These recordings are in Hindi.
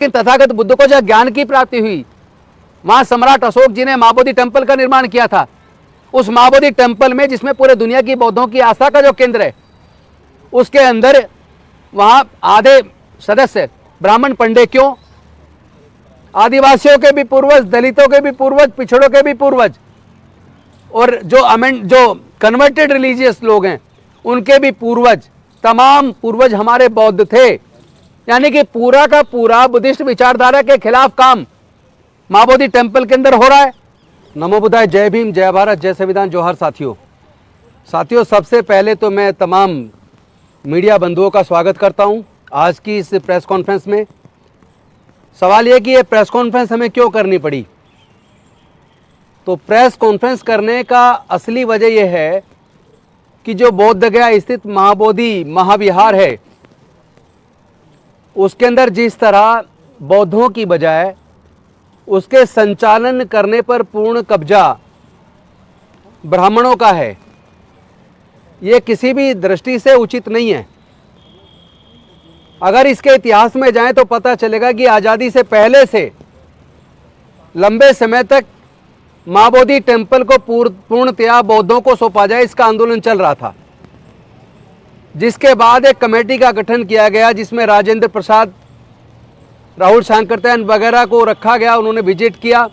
तथागत बुद्ध को जब ज्ञान की प्राप्ति हुई, वहां सम्राट अशोक जी ने महाबोधि टेम्पल का निर्माण किया था। उस महाबोधि टेम्पल में, जिसमें पूरे दुनिया की बौद्धों की आस्था का जो केंद्र है, उसके अंदर वहां आधे सदस्य ब्राह्मण पंडे क्यों? आदिवासियों के भी पूर्वज, दलितों के भी पूर्वज, पिछड़ों के भी पूर्वज, और जो कन्वर्टेड रिलीजियस लोग हैं उनके भी पूर्वज, तमाम पूर्वज हमारे बौद्ध थे। यानी कि पूरा का पूरा बुद्धिस्ट विचारधारा के खिलाफ काम महाबोधि टेम्पल के अंदर हो रहा है। नमो बुद्धाय, जय भीम, जय भारत, जय संविधान, जोहार। साथियों, सबसे पहले तो मैं तमाम मीडिया बंधुओं का स्वागत करता हूं आज की इस प्रेस कॉन्फ्रेंस में। सवाल यह कि ये प्रेस कॉन्फ्रेंस हमें क्यों करनी पड़ी? तो प्रेस कॉन्फ्रेंस करने का असली वजह यह है कि जो बोधगया स्थित महाबोधि महाविहार है, उसके अंदर जिस तरह बौद्धों की बजाय उसके संचालन करने पर पूर्ण कब्जा ब्राह्मणों का है, ये किसी भी दृष्टि से उचित नहीं है। अगर इसके इतिहास में जाएं तो पता चलेगा कि आज़ादी से पहले से लंबे समय तक महाबोधि टेम्पल को पूर्णतया बौद्धों को सौंपा जाए, इसका आंदोलन चल रहा था। जिसके बाद एक कमेटी का गठन किया गया, जिसमें राजेंद्र प्रसाद, राहुल शंकरतैन वगैरह को रखा गया। उन्होंने विजिट किया,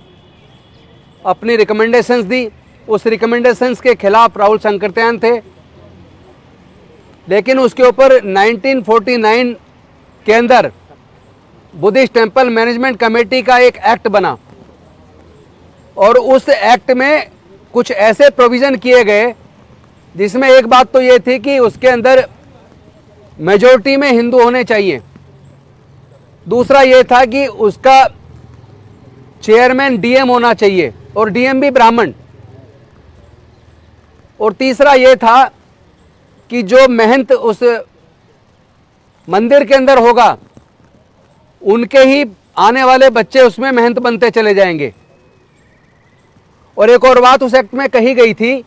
अपनी रिकमेंडेशंस दी। उस रिकमेंडेशंस के खिलाफ राहुल शंकरतैन थे, लेकिन उसके ऊपर 1949 के अंदर बुद्धिस्ट टेम्पल मैनेजमेंट कमेटी का एक एक्ट बना, और उस एक्ट में कुछ ऐसे प्रोविज़न किए गए जिसमें एक बात तो ये थी कि उसके अंदर मेजॉरिटी में हिंदू होने चाहिए। दूसरा ये था कि उसका चेयरमैन डीएम होना चाहिए, और डीएम भी ब्राह्मण। और तीसरा ये था कि जो महंत उस मंदिर के अंदर होगा, उनके ही आने वाले बच्चे उसमें महंत बनते चले जाएंगे। और एक और बात उस एक्ट में कही गई थी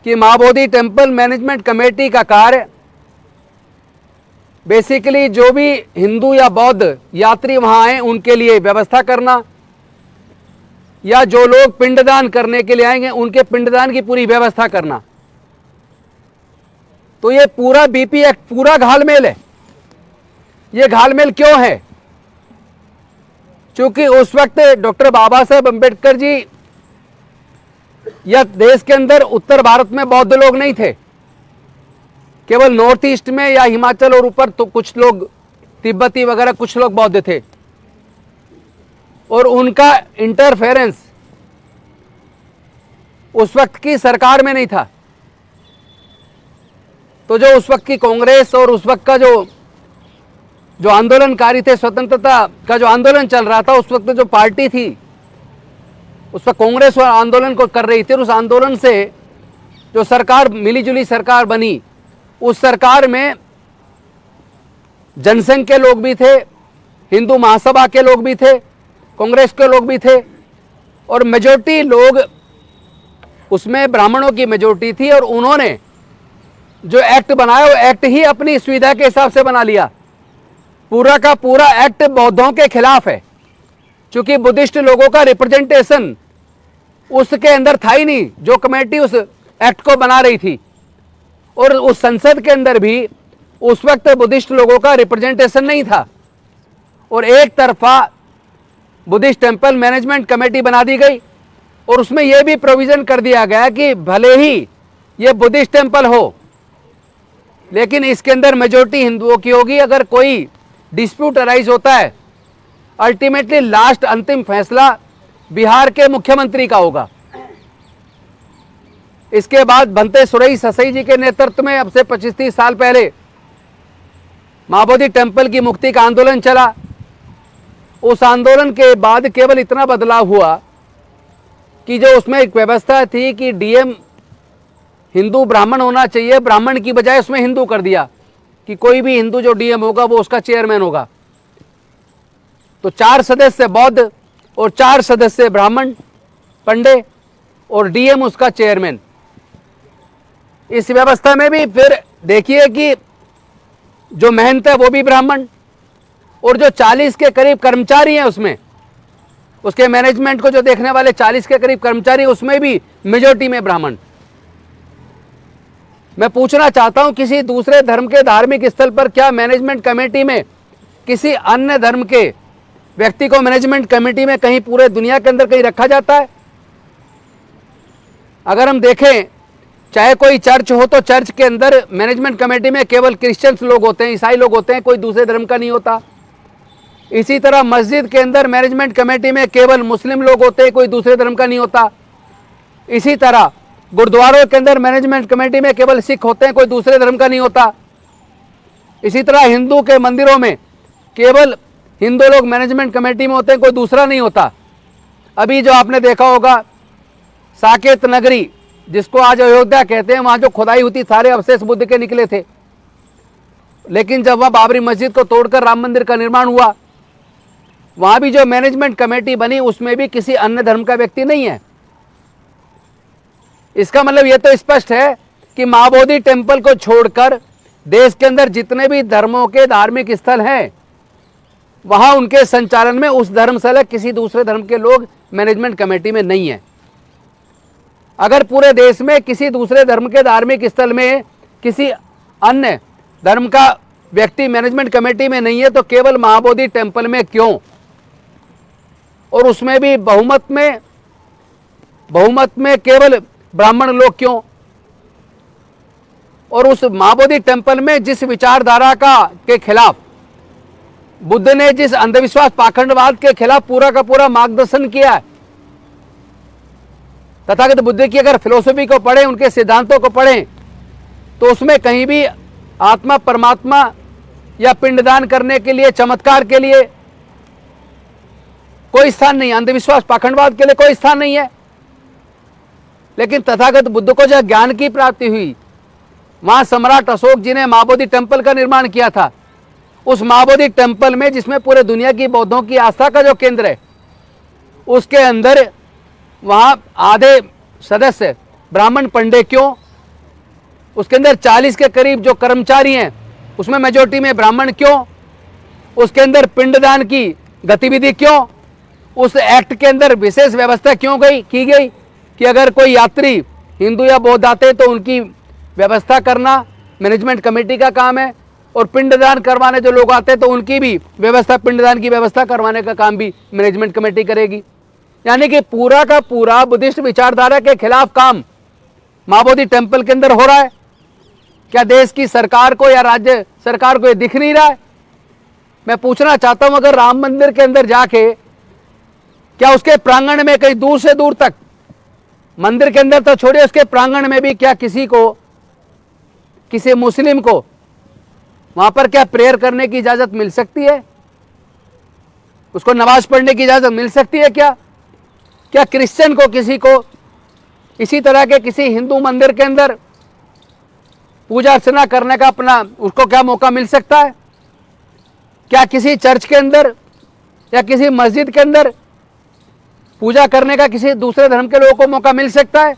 कि महाबोधि टेम्पल मैनेजमेंट कमेटी का कार्य बेसिकली जो भी हिंदू या बौद्ध यात्री वहां आए उनके लिए व्यवस्था करना, या जो लोग पिंडदान करने के लिए आएंगे उनके पिंडदान की पूरी व्यवस्था करना। तो ये पूरा बीपी एक्ट पूरा घालमेल है। ये घालमेल क्यों है? क्योंकि उस वक्त डॉक्टर बाबा साहेब अम्बेडकर जी या देश के अंदर उत्तर भारत में बौद्ध लोग नहीं थे, केवल नॉर्थ ईस्ट में या हिमाचल और ऊपर तो कुछ लोग तिब्बती वगैरह कुछ लोग बौद्ध थे, और उनका इंटरफेरेंस उस वक्त की सरकार में नहीं था। तो जो उस वक्त की कांग्रेस और उस वक्त का जो आंदोलनकारी थे, स्वतंत्रता का जो आंदोलन चल रहा था, उस वक्त जो पार्टी थी, उस वक्त कांग्रेस आंदोलन को कर रही थी, और उस आंदोलन से जो सरकार मिलीजुली सरकार बनी, उस सरकार में जनसंघ के लोग भी थे, हिंदू महासभा के लोग भी थे, कांग्रेस के लोग भी थे, और मेजॉरिटी लोग उसमें ब्राह्मणों की मेजॉरिटी थी। और उन्होंने जो एक्ट बनाया वो एक्ट ही अपनी सुविधा के हिसाब से बना लिया। पूरा का पूरा एक्ट बौद्धों के खिलाफ है, क्योंकि बुद्धिस्ट लोगों का रिप्रेजेंटेशन उसके अंदर था ही नहीं, जो कमेटी उस एक्ट को बना रही थी। और उस संसद के अंदर भी उस वक्त बुद्धिस्ट लोगों का रिप्रेजेंटेशन नहीं था, और एक तरफा बुद्धिस्ट टेम्पल मैनेजमेंट कमेटी बना दी गई। और उसमें यह भी प्रोविजन कर दिया गया कि भले ही ये बुद्धिस्ट टेम्पल हो, लेकिन इसके अंदर मेजॉरिटी हिंदुओं की होगी। अगर कोई डिस्प्यूट अराइज होता है, अल्टीमेटली लास्ट अंतिम फैसला बिहार के मुख्यमंत्री का होगा। इसके बाद भंते सुरई ससई जी के नेतृत्व में अब से 25-30 साल पहले महाबोधि टेम्पल की मुक्ति का आंदोलन चला। उस आंदोलन के बाद केवल इतना बदलाव हुआ कि जो उसमें एक व्यवस्था थी कि डीएम हिंदू ब्राह्मण होना चाहिए, ब्राह्मण की बजाय उसमें हिंदू कर दिया कि कोई भी हिंदू जो डीएम होगा वो उसका चेयरमैन होगा। तो 4 सदस्य बौद्ध और 4 सदस्य ब्राह्मण पंडे, और डीएम उसका चेयरमैन। इस व्यवस्था में भी फिर देखिए कि जो महंत है वो भी ब्राह्मण, और जो 40 के करीब कर्मचारी हैं उसमें, उसके मैनेजमेंट को जो देखने वाले 40 के करीब कर्मचारी, उसमें भी मेजॉरिटी में ब्राह्मण। मैं पूछना चाहता हूं, किसी दूसरे धर्म के धार्मिक स्थल पर क्या मैनेजमेंट कमेटी में किसी अन्य धर्म के व्यक्ति को मैनेजमेंट कमेटी में कहीं पूरे दुनिया के अंदर कहीं रखा जाता है? अगर हम देखें, चाहे कोई चर्च हो तो चर्च के अंदर मैनेजमेंट कमेटी में केवल क्रिश्चियंस लोग होते हैं, ईसाई लोग होते हैं, कोई दूसरे धर्म का नहीं होता। इसी तरह मस्जिद के अंदर मैनेजमेंट कमेटी में केवल मुस्लिम लोग होते हैं, कोई दूसरे धर्म का नहीं होता। इसी तरह गुरुद्वारों के अंदर मैनेजमेंट कमेटी में केवल सिख होते हैं, कोई दूसरे धर्म का नहीं होता। इसी तरह हिंदू के मंदिरों में केवल हिंदू लोग मैनेजमेंट कमेटी में होते हैं, कोई दूसरा नहीं होता। अभी जो आपने देखा होगा साकेत नगरी, जिसको आज अयोध्या कहते हैं, वहां जो खुदाई हुई थी सारे अवशेष बुद्ध के निकले थे। लेकिन जब वहां बाबरी मस्जिद को तोड़कर राम मंदिर का निर्माण हुआ, वहां भी जो मैनेजमेंट कमेटी बनी उसमें भी किसी अन्य धर्म का व्यक्ति नहीं है। इसका मतलब यह तो स्पष्ट है कि महाबोधि टेम्पल को छोड़कर देश के अंदर जितने भी धर्मों के धार्मिक स्थल हैं, वहां उनके संचालन में उस धर्म से अलग किसी दूसरे धर्म के लोग मैनेजमेंट कमेटी में नहीं है। अगर पूरे देश में किसी दूसरे धर्म के धार्मिक स्थल में किसी अन्य धर्म का व्यक्ति मैनेजमेंट कमेटी में नहीं है, तो केवल महाबोधि टेम्पल में क्यों? और उसमें भी बहुमत में केवल ब्राह्मण लोग क्यों? और उस महाबोधि टेम्पल में जिस विचारधारा के खिलाफ बुद्ध ने, जिस अंधविश्वास पाखंडवाद के खिलाफ पूरा का पूरा मार्गदर्शन किया है, तथागत बुद्ध की अगर फिलोसफी को पढ़ें, उनके सिद्धांतों को पढ़ें, तो उसमें कहीं भी आत्मा परमात्मा या पिंडदान करने के लिए, चमत्कार के लिए कोई स्थान नहीं है, अंधविश्वास पाखंडवाद के लिए कोई स्थान नहीं है। लेकिन तथागत बुद्ध को जब ज्ञान की प्राप्ति हुई, वहां सम्राट अशोक जी ने महाबोधि टेम्पल का निर्माण किया था। उस महाबोधि टेम्पल में, जिसमें पूरे दुनिया की बौद्धों की आस्था का जो केंद्र है, उसके अंदर वहां आधे सदस्य ब्राह्मण पंडे क्यों? उसके अंदर 40 के करीब जो कर्मचारी हैं उसमें मेजॉरिटी में ब्राह्मण क्यों? उसके अंदर पिंडदान की गतिविधि क्यों? उस एक्ट के अंदर विशेष व्यवस्था क्यों की गई कि अगर कोई यात्री हिंदू या बौद्ध आते तो उनकी व्यवस्था करना मैनेजमेंट कमेटी का काम है, और पिंडदान करवाने जो लोग आते हैं तो उनकी भी व्यवस्था, पिंडदान की व्यवस्था करवाने का काम भी मैनेजमेंट कमेटी करेगी। यानी कि पूरा का पूरा बुद्धिस्ट विचारधारा के खिलाफ काम महाबोधि टेम्पल के अंदर हो रहा है। क्या देश की सरकार को या राज्य सरकार को ये दिख नहीं रहा है? मैं पूछना चाहता हूं, अगर राम मंदिर के अंदर जाके क्या उसके प्रांगण में कहीं दूर से दूर तक, मंदिर के अंदर तो छोड़िए, उसके प्रांगण में भी क्या किसी मुस्लिम को वहां पर क्या प्रेयर करने की इजाजत मिल सकती है? उसको नमाज पढ़ने की इजाजत मिल सकती है क्या? क्या क्रिश्चियन को, किसी को इसी तरह के किसी हिंदू मंदिर के अंदर पूजा अर्चना करने का अपना, उसको क्या मौका मिल सकता है? क्या किसी चर्च के अंदर या किसी मस्जिद के अंदर पूजा करने का किसी दूसरे धर्म के लोगों को मौका मिल सकता है?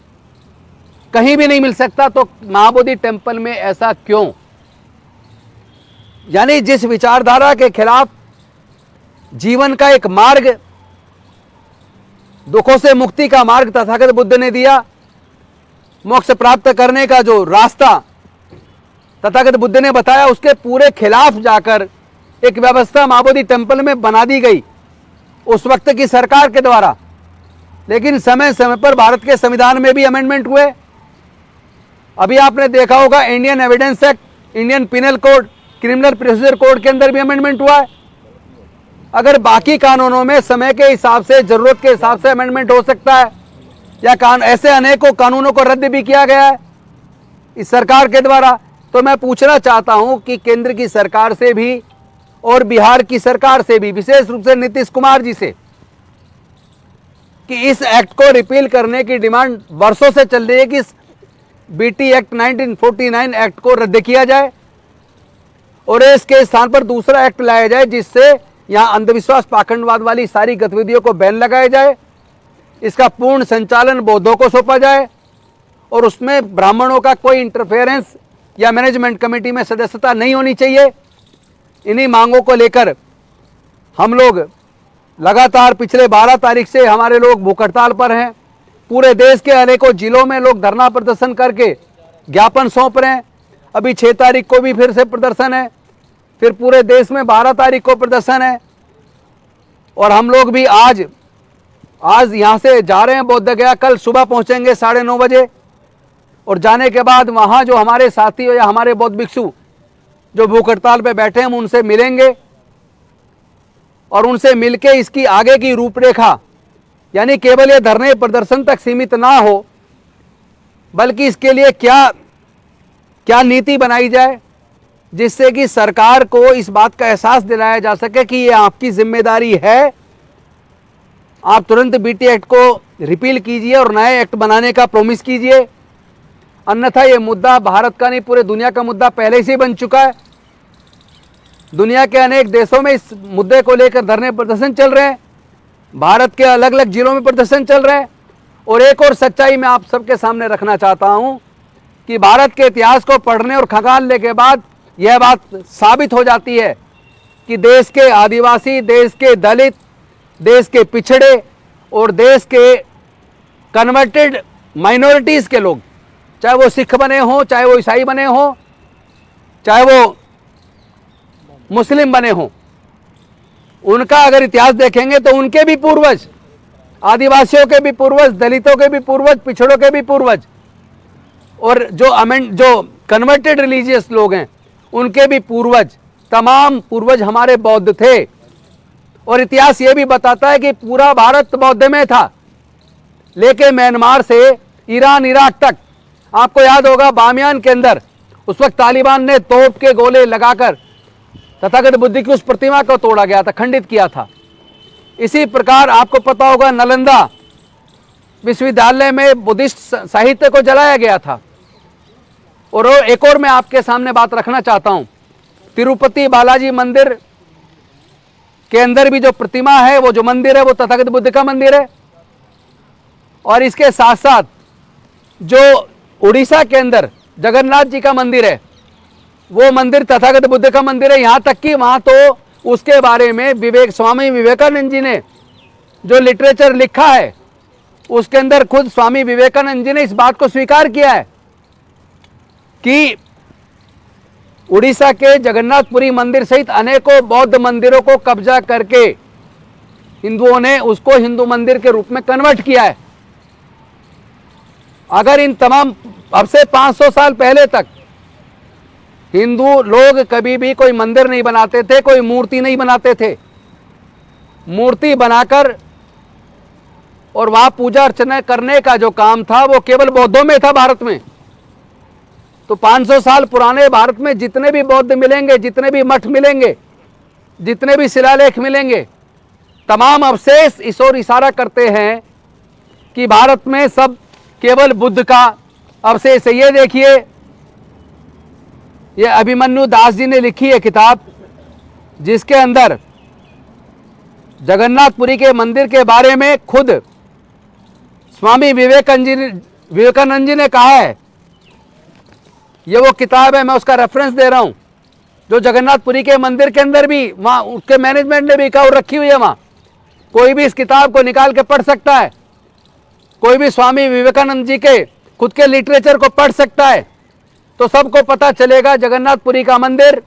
कहीं भी नहीं मिल सकता। तो महाबोधि टेम्पल में ऐसा क्यों? यानी जिस विचारधारा के खिलाफ जीवन का एक मार्ग, दुखों से मुक्ति का मार्ग तथागत बुद्ध ने दिया, मोक्ष प्राप्त करने का जो रास्ता तथागत बुद्ध ने बताया, उसके पूरे खिलाफ जाकर एक व्यवस्था महाबोधि टेम्पल में बना दी गई उस वक्त की सरकार के द्वारा। लेकिन समय समय पर भारत के संविधान में भी अमेंडमेंट हुए। अभी आपने देखा होगा Indian evidence act, Indian penal code, criminal procedure code के अंदर भी अमेंडमेंट हुआ है। अगर बाकी कानूनों में समय के हिसाब से, जरूरत के हिसाब से अमेंडमेंट हो सकता है, या ऐसे अनेकों कानूनों को रद्द भी किया गया है इस सरकार के द्वारा, तो मैं पूछना चाहता हूं कि केंद्र की सरकार से भी और बिहार की सरकार से भी, विशेष रूप से नीतीश कुमार जी से, कि इस एक्ट को रिपील करने की डिमांड वर्षों से चल रही है कि इस बीटी एक्ट 1949 एक्ट को रद्द किया जाए और इसके स्थान पर दूसरा एक्ट लाया जाए, जिससे यहां अंधविश्वास पाखंडवाद वाली सारी गतिविधियों को बैन लगाया जाए, इसका पूर्ण संचालन बौद्धों को सौंपा जाए, और उसमें ब्राह्मणों का कोई इंटरफेरेंस या मैनेजमेंट कमेटी में सदस्यता नहीं होनी चाहिए। इन्हीं मांगों को लेकर हम लोग लगातार पिछले 12 तारीख से हमारे लोग भूख हड़ताल पर हैं। पूरे देश के अनेकों जिलों में लोग धरना प्रदर्शन करके ज्ञापन सौंप रहे हैं। अभी 6 तारीख को भी फिर से प्रदर्शन है, फिर पूरे देश में 12 तारीख को प्रदर्शन है। और हम लोग भी आज यहाँ से जा रहे हैं बोध गया, कल सुबह पहुंचेंगे 9:30 बजे। और जाने के बाद वहाँ जो हमारे साथी या हमारे बौद्ध भिक्षु जो भूख हड़ताल पे बैठे हैं हम उनसे मिलेंगे और उनसे मिलके इसकी आगे की रूपरेखा, यानी केवल ये धरने प्रदर्शन तक सीमित ना हो, बल्कि इसके लिए क्या नीति बनाई जाए जिससे कि सरकार को इस बात का एहसास दिलाया जा सके कि ये आपकी जिम्मेदारी है। आप तुरंत बीटी एक्ट को रिपील कीजिए और नए एक्ट बनाने का प्रॉमिस कीजिए, अन्यथा ये मुद्दा भारत का नहीं पूरे दुनिया का मुद्दा पहले से बन चुका है। दुनिया के अनेक देशों में इस मुद्दे को लेकर धरने प्रदर्शन चल रहे हैं, भारत के अलग अलग जिलों में प्रदर्शन चल रहे हैं। और एक और सच्चाई मैं आप सबके सामने रखना चाहता हूं कि भारत के इतिहास को पढ़ने और खंगालने के बाद यह बात साबित हो जाती है कि देश के आदिवासी, देश के दलित, देश के पिछड़े और देश के कन्वर्टेड माइनॉरिटीज़ के लोग, चाहे वो सिख बने हों, चाहे वो ईसाई बने हों, चाहे वो मुस्लिम बने हों, उनका अगर इतिहास देखेंगे तो उनके भी पूर्वज, आदिवासियों के भी पूर्वज, दलितों के भी पूर्वज, पिछड़ों के भी पूर्वज, और जो कन्वर्टेड रिलीजियस लोग हैं उनके भी पूर्वज, तमाम पूर्वज हमारे बौद्ध थे। और इतिहास ये भी बताता है कि पूरा भारत बौद्ध में था, लेके म्यांमार से ईरान, इराक तक। आपको याद होगा बामियान के अंदर उस वक्त तालिबान ने तोप के गोले लगाकर तथागत बुद्ध की उस प्रतिमा को तोड़ा गया था, खंडित किया था। इसी प्रकार आपको पता होगा नालंदा विश्वविद्यालय में बुद्धिस्ट साहित्य को जलाया गया था। और एक और मैं आपके सामने बात रखना चाहता हूं, तिरुपति बालाजी मंदिर के अंदर भी जो प्रतिमा है, वो जो मंदिर है, वो तथागत बुद्ध का मंदिर है। और इसके साथ साथ जो उड़ीसा के अंदर जगन्नाथ जी का मंदिर है, वो मंदिर तथागत बुद्ध का मंदिर है। यहाँ तक कि वहाँ तो उसके बारे में स्वामी विवेकानंद जी ने जो लिटरेचर लिखा है, उसके अंदर खुद स्वामी विवेकानंद जी ने इस बात को स्वीकार किया है कि उड़ीसा के जगन्नाथपुरी मंदिर सहित अनेकों बौद्ध मंदिरों को कब्जा करके हिंदुओं ने उसको हिंदू मंदिर के रूप में कन्वर्ट किया है। अगर इन तमाम, अब से 500 साल पहले तक हिंदू लोग कभी भी कोई मंदिर नहीं बनाते थे, कोई मूर्ति नहीं बनाते थे। मूर्ति बनाकर और वहां पूजा अर्चना करने का जो काम था वो केवल बौद्धों में था भारत में। तो 500 साल पुराने भारत में जितने भी बौद्ध मिलेंगे, जितने भी मठ मिलेंगे, जितने भी शिलालेख मिलेंगे, तमाम अवशेष इस ओर इशारा करते हैं कि भारत में सब केवल बुद्ध का अवशेष है। ये देखिए, ये अभिमन्यु दास जी ने लिखी है किताब, जिसके अंदर जगन्नाथपुरी के मंदिर के बारे में खुद स्वामी विवेकानंद जी ने कहा है। ये वो किताब है, मैं उसका रेफरेंस दे रहा हूं, जो जगन्नाथपुरी के मंदिर के अंदर भी वहां उसके मैनेजमेंट ने भी कहा रखी हुई है। वहां कोई भी इस किताब को निकाल के पढ़ सकता है, कोई भी स्वामी विवेकानंद जी के खुद के लिटरेचर को पढ़ सकता है, तो सबको पता चलेगा जगन्नाथपुरी का मंदिर,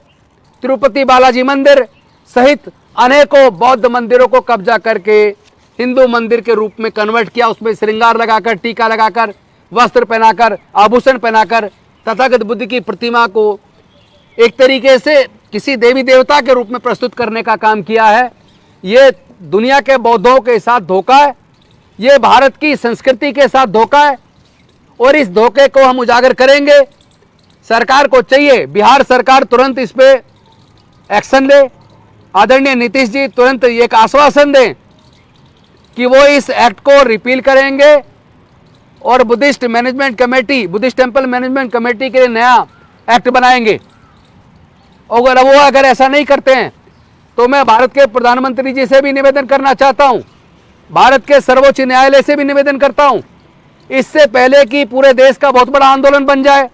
तिरुपति बालाजी मंदिर सहित अनेकों बौद्ध मंदिरों को कब्जा करके हिंदू मंदिर के रूप में कन्वर्ट किया। उसमें श्रृंगार लगाकर, टीका लगाकर, वस्त्र पहनाकर, आभूषण पहनाकर तथागत बुद्ध की प्रतिमा को एक तरीके से किसी देवी देवता के रूप में प्रस्तुत करने का काम किया है। ये दुनिया के बौद्धों के साथ धोखा है, ये भारत की संस्कृति के साथ धोखा है, और इस धोखे को हम उजागर करेंगे। सरकार को चाहिए, बिहार सरकार तुरंत इस पे एक्शन ले। आदरणीय नीतीश जी तुरंत एक आश्वासन दें कि वो इस एक्ट को रिपील करेंगे और Buddhist management committee, Buddhist temple management committee के लिए नया एक्ट बनाएंगे। और अगर ऐसा नहीं करते हैं तो मैं भारत के प्रधानमंत्री जी से भी निवेदन करना चाहता हूं, भारत के सर्वोच्च न्यायालय से भी निवेदन करता हूं, इससे पहले कि पूरे देश का बहुत बड़ा आंदोलन बन जाए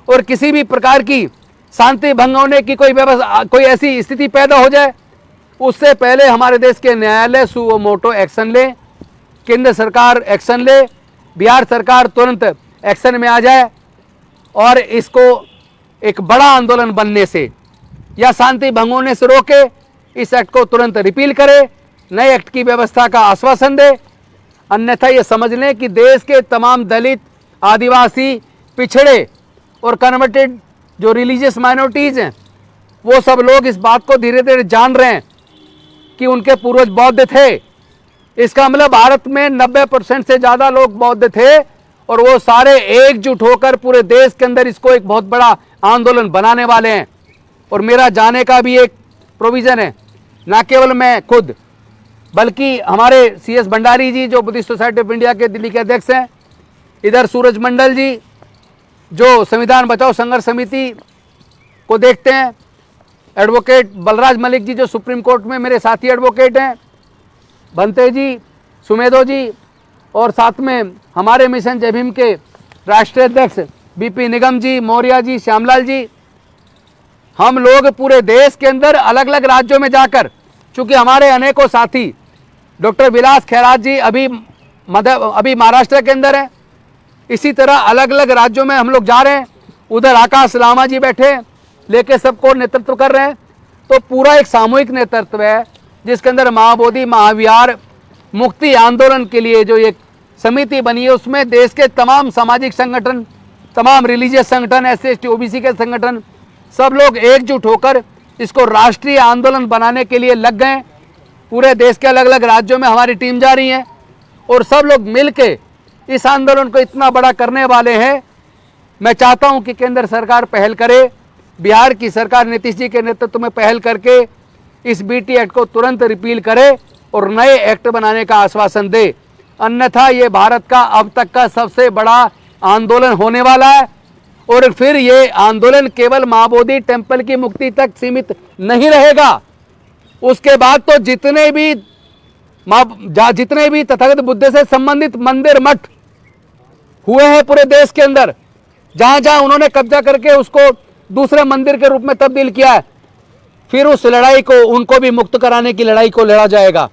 और किसी भी प्रकार की शांति भंग होने की कोई ऐसी स्थिति पैदा हो जाए, उससे पहले हमारे देश के न्यायालय सुओ मोटो एक्शन ले, केंद्र सरकार एक्शन ले, बिहार सरकार तुरंत एक्शन में आ जाए और इसको एक बड़ा आंदोलन बनने से या शांति भंग होने से रोके, इस एक्ट को तुरंत रिपील करे, नए एक्ट की व्यवस्था का आश्वासन दे। अन्यथा ये समझ लें कि देश के तमाम दलित, आदिवासी, पिछड़े और कन्वर्टेड जो रिलीजियस माइनॉरिटीज़ हैं, वो सब लोग इस बात को धीरे धीरे जान रहे हैं कि उनके पूर्वज बौद्ध थे। इसका मतलब भारत में 90% से ज़्यादा लोग बौद्ध थे और वो सारे एकजुट होकर पूरे देश के अंदर इसको एक बहुत बड़ा आंदोलन बनाने वाले हैं। और मेरा जाने का भी एक प्रोविज़न है, ना केवल मैं खुद बल्कि हमारे CS भंडारी जी जो बुद्धिस्ट सोसाइटी ऑफ इंडिया के दिल्ली के अध्यक्ष हैं, इधर सूरज मंडल जी जो संविधान बचाओ संघर्ष समिति को देखते हैं, एडवोकेट बलराज मलिक जी जो सुप्रीम कोर्ट में मेरे साथी एडवोकेट हैं, भंते जी, सुमेधो जी, और साथ में हमारे मिशन जय भीम के राष्ट्रीय अध्यक्ष BP निगम जी, मौर्य जी, श्यामलाल जी, हम लोग पूरे देश के अंदर अलग अलग राज्यों में जाकर, चूंकि हमारे अनेकों साथी डॉक्टर विलास खैरात जी अभी महाराष्ट्र के अंदर हैं, इसी तरह अलग अलग राज्यों में हम लोग जा रहे हैं। उधर आकाश लामा जी बैठे लेके सबको नेतृत्व कर रहे हैं। तो पूरा एक सामूहिक नेतृत्व है जिसके अंदर महाबोधि महाविहार मुक्ति आंदोलन के लिए जो एक समिति बनी है, उसमें देश के तमाम सामाजिक संगठन, तमाम रिलीजियस संगठन, SC/ST OBC के संगठन, सब लोग एकजुट होकर इसको राष्ट्रीय आंदोलन बनाने के लिए लग गए। पूरे देश के अलग अलग राज्यों में हमारी टीम जा रही है और सब लोग मिलके इस आंदोलन को इतना बड़ा करने वाले हैं। मैं चाहता हूं कि केंद्र सरकार पहल करे, बिहार की सरकार नीतीश जी के नेतृत्व में पहल करके इस BT एक्ट को तुरंत रिपील करे और नए एक्ट बनाने का आश्वासन दे। अन्यथा ये भारत का अब तक का सबसे बड़ा आंदोलन होने वाला है। और फिर ये आंदोलन केवल महाबोधि टेम्पल की मुक्ति तक सीमित नहीं रहेगा। उसके बाद तो जितने भी तथागत बुद्ध से संबंधित मंदिर मठ हुए हैं पूरे देश के अंदर, जहां जहां उन्होंने कब्जा करके उसको दूसरे मंदिर के रूप में तब्दील किया है, फिर उस लड़ाई को, उनको भी मुक्त कराने की लड़ाई को लड़ा जाएगा।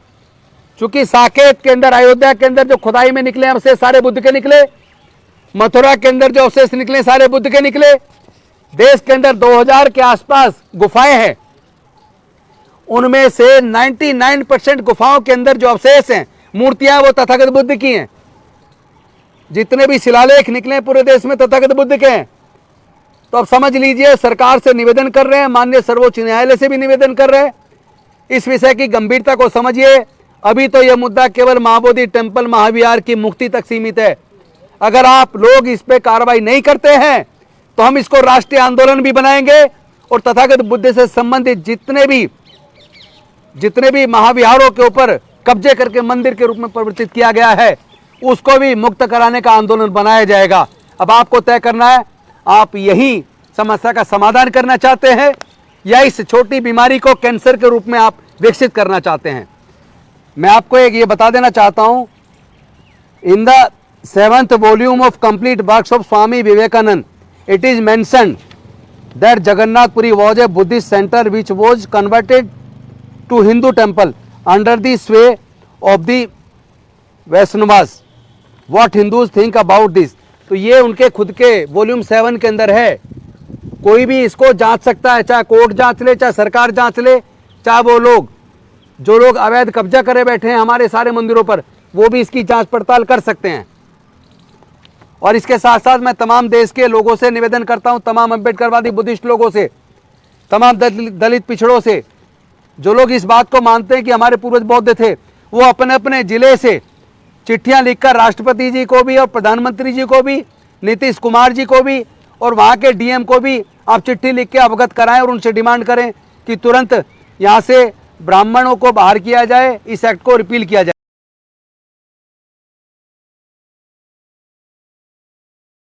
क्योंकि साकेत के अंदर, अयोध्या के अंदर जो खुदाई में निकले अवशेष सारे बुद्ध के निकले, मथुरा के अंदर जो अवशेष निकले सारे बुद्ध के निकले। देश के अंदर 2000 के आसपास गुफाएं हैं, उनमें से 99% गुफाओं के अंदर जो अवशेष हैं, मूर्तियां, वो तथागत बुद्ध की हैं। जितने भी शिलालेख निकले पूरे देश में तथागत बुद्ध के हैं। तो अब समझ लीजिए, सरकार से निवेदन कर रहे हैं, माननीय सर्वोच्च न्यायालय से भी निवेदन कर रहे हैं, इस विषय की गंभीरता को समझिए। अभी तो यह मुद्दा केवल महाबोधि टेम्पल महाविहार की मुक्ति तक सीमित है। अगर आप लोग इस पे कार्रवाई नहीं करते हैं तो हम इसको राष्ट्रीय आंदोलन भी बनाएंगे और तथागत बुद्ध से संबंधित जितने भी महाविहारों के ऊपर कब्जे करके मंदिर के रूप में परिवर्तित किया गया है, उसको भी मुक्त कराने का आंदोलन बनाया जाएगा। अब आपको तय करना है, आप यही समस्या का समाधान करना चाहते हैं या इस छोटी बीमारी को कैंसर के रूप में आप विकसित करना चाहते हैं। मैं आपको एक ये बता देना चाहता हूं, in the 7th volume of complete works of Swami Vivekanand, it is mentioned that Jagannath Puri was a Buddhist center which was converted to Hindu temple under the sway of the Vaishnavas. What Hindus think about this? तो ये उनके खुद के वॉल्यूम 7 के अंदर है। कोई भी इसको जांच सकता है, चाहे कोर्ट जांच ले, चाहे सरकार जांच ले, चाहे वो लोग जो लोग अवैध कब्जा करे बैठे हैं हमारे सारे मंदिरों पर, वो भी इसकी जांच पड़ताल कर सकते हैं। और इसके साथ साथ मैं तमाम देश के लोगों से निवेदन करता हूं, तमाम अम्बेडकरवादी बुद्धिस्ट लोगों से, तमाम दलित पिछड़ों से, जो लोग इस बात को मानते हैं कि हमारे पूर्वज बौद्ध थे, वो अपने अपने जिले से चिट्ठियां लिखकर राष्ट्रपति जी को भी और प्रधानमंत्री जी को भी, नीतीश कुमार जी को भी और वहाँ के DM को भी आप चिट्ठी लिख के अवगत कराएं और उनसे डिमांड करें कि तुरंत यहाँ से ब्राह्मणों को बाहर किया जाए, इस एक्ट को रिपील किया जाए।